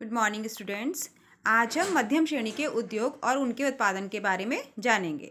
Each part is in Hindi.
Good morning students. आज हम मध्यम श्रेणी के उद्योग और उनके उत्पादन के बारे में जानेंगे।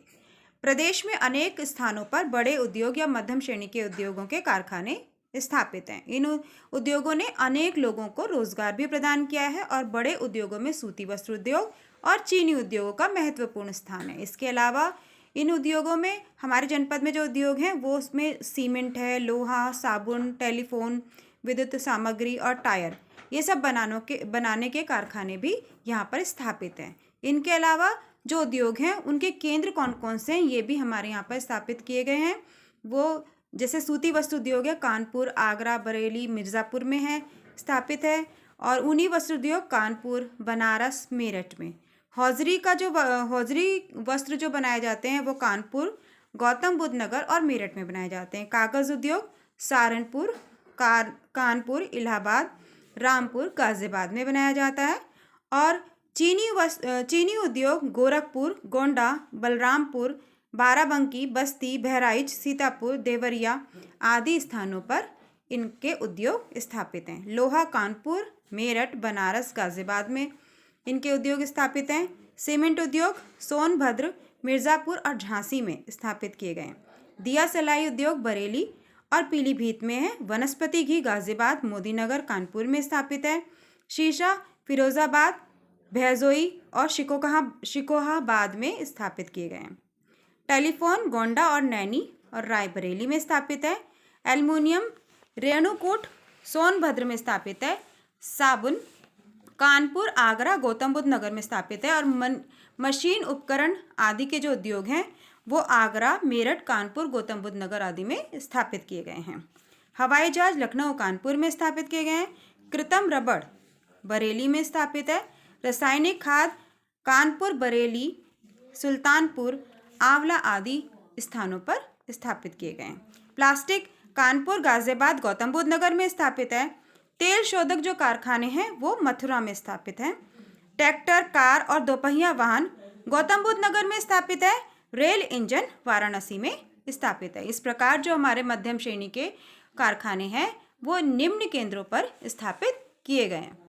प्रदेश में अनेक स्थानों पर बड़े उद्योग या मध्यम श्रेणी के उद्योगों के कारखाने स्थापित हैं। इन उद्योगों ने अनेक लोगों को रोजगार भी प्रदान किया है और बड़े उद्योगों में सूती वस्त्र उद्योग और चीनी उद्योगों का महत्वपूर्ण स्थान है। इसके अलावा इन उद्योगों में हमारे जनपद में जो उद्योग हैं वो उसमें सीमेंट है, लोहा, साबुन, टेलीफोन, विद्युत सामग्री और टायर, ये सब बनाने के कारखाने भी यहाँ पर स्थापित हैं। इनके अलावा जो उद्योग हैं उनके केंद्र कौन कौन से हैं ये भी हमारे यहाँ पर स्थापित किए गए हैं। वो जैसे सूती वस्त्र उद्योग है कानपुर, आगरा, बरेली, मिर्ज़ापुर में है स्थापित है। और ऊनी वस्त्र उद्योग कानपुर, बनारस, मेरठ में। हौजरी वस्त्र जो बनाए जाते हैं वो कानपुर, गौतम बुद्ध नगर और मेरठ में बनाए जाते हैं। कागज़ उद्योग सहारनपुर, कानपुर, इलाहाबाद, रामपुर, गाजियाबाद में बनाया जाता है। और चीनी उद्योग गोरखपुर, गोंडा, बलरामपुर, बाराबंकी, बस्ती, बहराइच, सीतापुर, देवरिया आदि स्थानों पर इनके उद्योग स्थापित हैं। लोहा कानपुर, मेरठ, बनारस, गाजियाबाद में इनके उद्योग स्थापित हैं। सीमेंट उद्योग सोनभद्र, मिर्ज़ापुर और झांसी में स्थापित किए गए हैं। दिया सलाई उद्योग बरेली और पीलीभीत में है। वनस्पति घी गाजियाबाद, मोदीनगर, कानपुर में स्थापित है। शीशा फिरोजाबाद, भैजोई और शिकोहाबाद में स्थापित किए गए हैं। टेलीफोन गोंडा और नैनी और रायबरेली में स्थापित है। एल्युमिनियम रेणुकूट सोनभद्र में स्थापित है। साबुन कानपुर, आगरा, गौतम बुद्ध नगर में स्थापित है। और मशीन उपकरण आदि के जो उद्योग हैं वो आगरा, मेरठ, कानपुर, गौतम बुद्ध नगर आदि में स्थापित किए गए हैं। हवाई जहाज लखनऊ, कानपुर में स्थापित किए गए हैं। कृत्रिम रबड़ बरेली में स्थापित है। रासायनिक खाद कानपुर, बरेली, सुल्तानपुर, आंवला आदि स्थानों पर स्थापित किए गए हैं। प्लास्टिक कानपुर, गाजियाबाद, गौतम बुद्ध नगर में स्थापित है। तेल शोधक जो कारखाने हैं वो मथुरा में स्थापित हैं। ट्रैक्टर, कार और दोपहिया वाहन गौतम बुद्ध नगर में स्थापित है। रेल इंजन वाराणसी में स्थापित है। इस प्रकार जो हमारे मध्यम श्रेणी के कारखाने हैं वो निम्न केंद्रों पर स्थापित किए गए हैं।